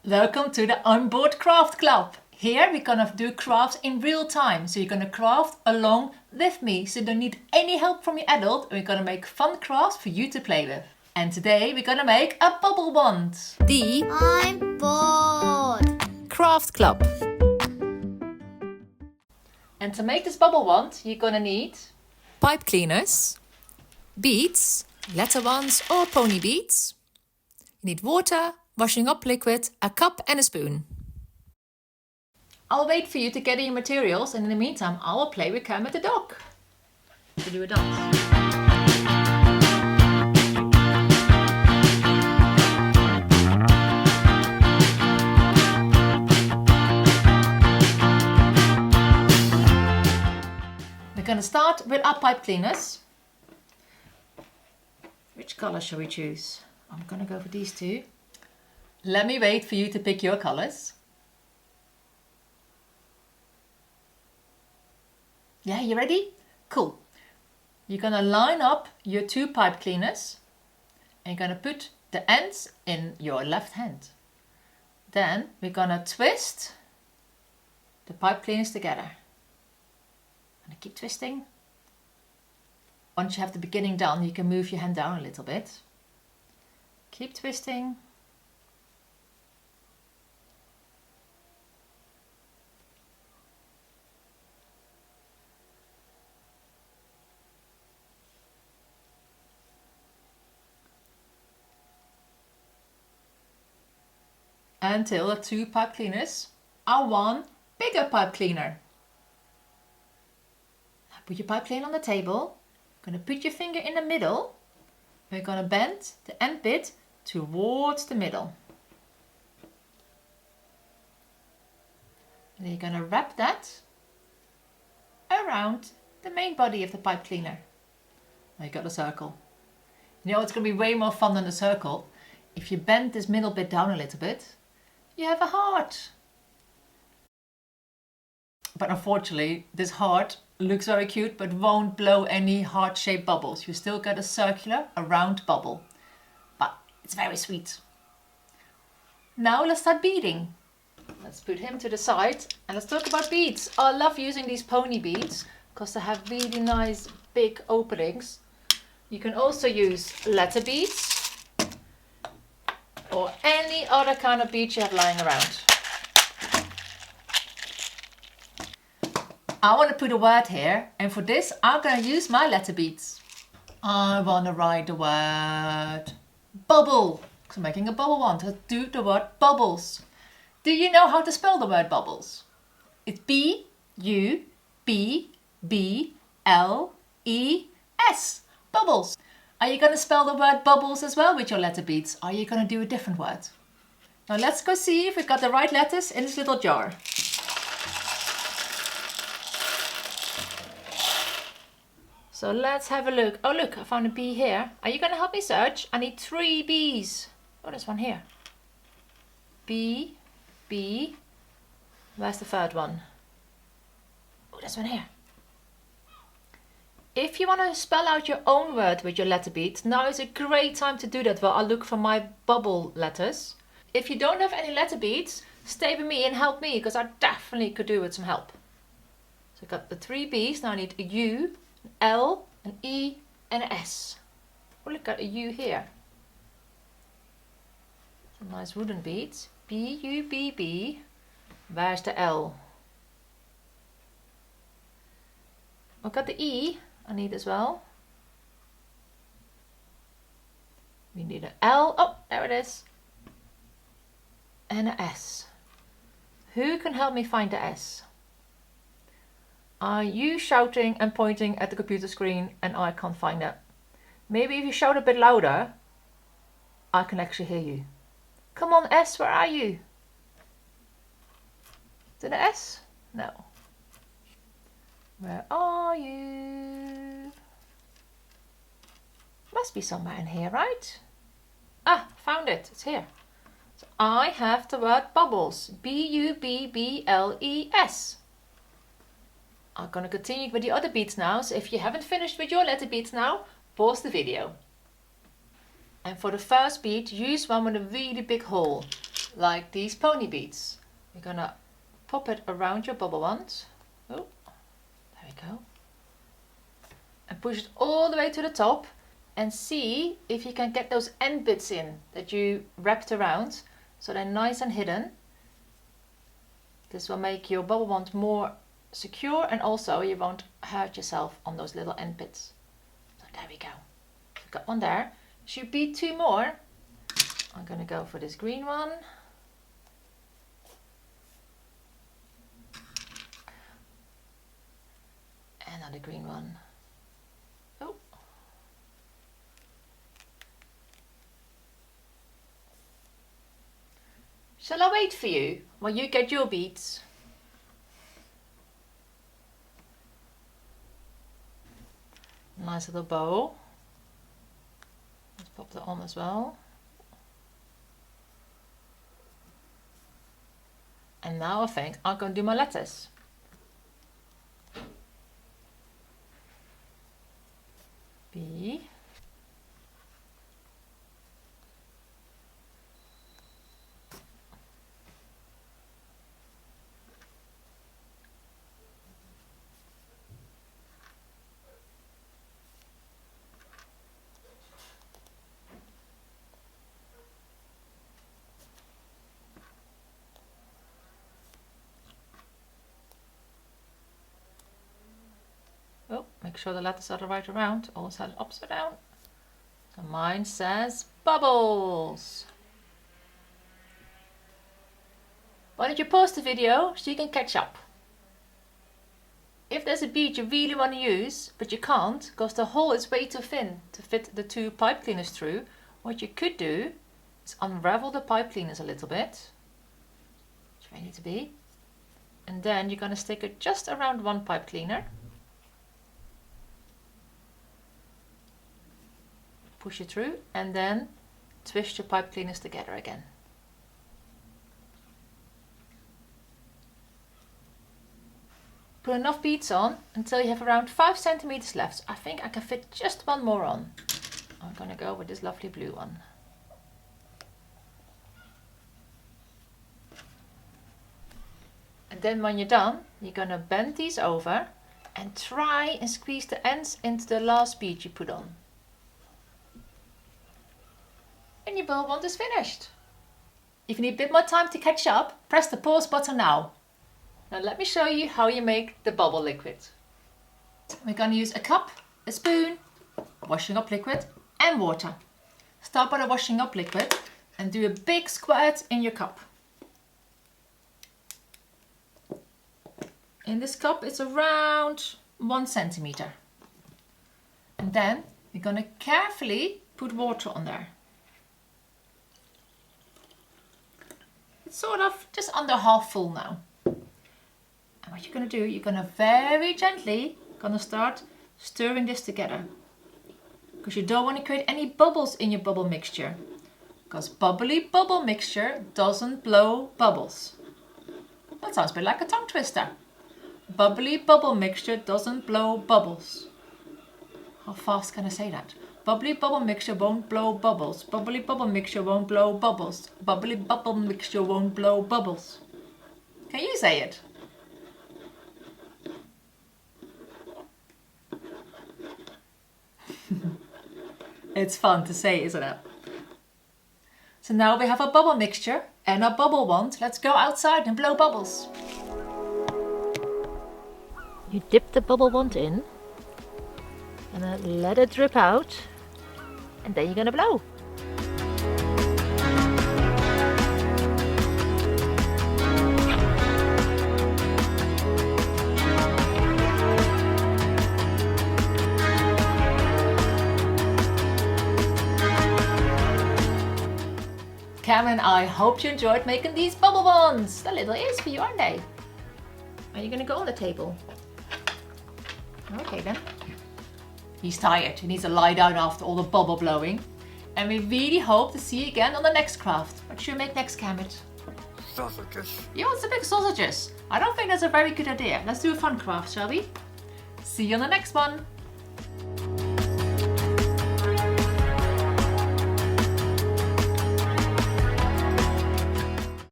Welcome to the Onboard Craft Club. Here we're gonna do crafts in real time. So you're gonna craft along with me. So you don't need any help from your adult. We're gonna make fun crafts for you to play with. And today we're gonna make a bubble wand. The I'm bored Craft Club. And to make this bubble wand, you're gonna need pipe cleaners, beads, letter ones or pony beads. You need water, washing up liquid, a cup and a spoon. I'll wait for you to gather your materials, and in the meantime I will play with Kermit the dog to do a dance. We're going to start with our pipe cleaners. Which color shall we choose? I'm going to go for these two. Let me wait for you to pick your colors. Yeah, you ready? Cool. You're going to line up your two pipe cleaners and you're going to put the ends in your left hand. Then we're going to twist the pipe cleaners together. And keep twisting. Once you have the beginning done, you can move your hand down a little bit. Keep twisting. Until the two pipe cleaners are one bigger pipe cleaner. Now put your pipe cleaner on the table. You're going to put your finger in the middle. We're going to bend the end bit towards the middle. And then you're going to wrap that around the main body of the pipe cleaner. Now you got a circle. You know it's going to be way more fun than the circle. If you bend this middle bit down a little bit, you have a heart. But unfortunately, this heart looks very cute, but won't blow any heart-shaped bubbles. You still get a circular, a round bubble. But it's very sweet. Now let's start beading. Let's put him to the side and let's talk about beads. I love using these pony beads because they have really nice big openings. You can also use letter beads or any other kind of beads you have lying around. I want to put a word here, and for this I'm going to use my letter beads. I want to write the word bubble. So I'm making a bubble wand. Let's do the word bubbles. Do you know how to spell the word bubbles? It's B-U-B-B-L-E-S. Bubbles. Are you going to spell the word bubbles as well with your letter beads? Or are you going to do a different word? Now let's go see if we got the right letters in this little jar. So let's have a look. Oh look, I found a B here. Are you going to help me search? I need 3 B's. Oh, there's one here. B, B. Where's the third one? Oh, there's one here. If you want to spell out your own word with your letter beads, now is a great time to do that while I look for my bubble letters. If you don't have any letter beads, stay with me and help me, because I definitely could do with some help. So I got the 3 B's. Now I need a U, an L, an E and an S. Oh, look, got a U here. Some nice wooden beads. B, U, B, B. Where's the L? I've got the E I need as well. We need an L. Oh, there it is. And an S. Who can help me find the S? Are you shouting and pointing at the computer screen and I can't find it? Maybe if you shout a bit louder, I can actually hear you. Come on, S, where are you? Is it an S? No. Where are you? Must be somewhere in here, right? Ah, found it. It's here. So I have the word bubbles. B-U-B-B-L-E-S. I'm going to continue with the other beads now. So if you haven't finished with your letter beads now, pause the video. And for the first bead, use one with a really big hole. like these pony beads. You're gonna pop it around your bubble wand. Oh, there we go. And push it all the way to the top and see if you can get those end bits in that you wrapped around so they're nice and hidden. This will make your bubble wand more secure and also you won't hurt yourself on those little end bits. So there we go. We've got one there. Should be 2 more. I'm gonna go for this green one. Another green one. Oh. Shall I wait for you while you get your beads? Nice little bow. Let's pop that on as well. And now I think I'm going to do my letters. B. Oh, make sure the letters are the right around. Always had it upside down. So mine says bubbles. Why don't you pause the video so you can catch up? If there's a bead you really want to use, but you can't because the hole is way too thin to fit the 2 pipe cleaners through, what you could do is unravel the pipe cleaners a little bit, which they need to be, and then you're going to stick it just around 1 pipe cleaner. Push it through and then twist your pipe cleaners together again. Put enough beads on until you have around 5 centimeters left. I think I can fit just 1 more on. I'm gonna go with this lovely blue one. And then when you're done, you're gonna bend these over and try and squeeze the ends into the last bead you put on. And your bubble wand is finished. If you need a bit more time to catch up, press the pause button now. Now let me show you how you make the bubble liquid. We're going to use a cup, a spoon, washing up liquid and water. Start by the washing up liquid and do a big squirt in your cup. In this cup it's around 1 centimeter. And then you're going to carefully put water on there. It's sort of just under half full now. And what you're going to do, you're going to very gently start stirring this together. Because you don't want to create any bubbles in your bubble mixture. Because bubbly bubble mixture doesn't blow bubbles. That sounds a bit like a tongue twister. Bubbly bubble mixture doesn't blow bubbles. How fast can I say that? Bubbly bubble mixture won't blow bubbles. Bubbly bubble mixture won't blow bubbles. Bubbly bubble mixture won't blow bubbles. Can you say it? It's fun to say, isn't it? So now we have a bubble mixture and a bubble wand. Let's go outside and blow bubbles. You dip the bubble wand in and then let it drip out, and then you're gonna blow. Cam and I hope you enjoyed making these bubble wands. They're little ears for you, aren't they? Are you gonna go on the table? Okay then. He's tired, he needs to lie down after all the bubble blowing. And we really hope to see you again on the next craft. What should we make next, Cammit? Sausages. You want some big sausages? I don't think that's a very good idea. Let's do a fun craft, shall we? See you on the next one.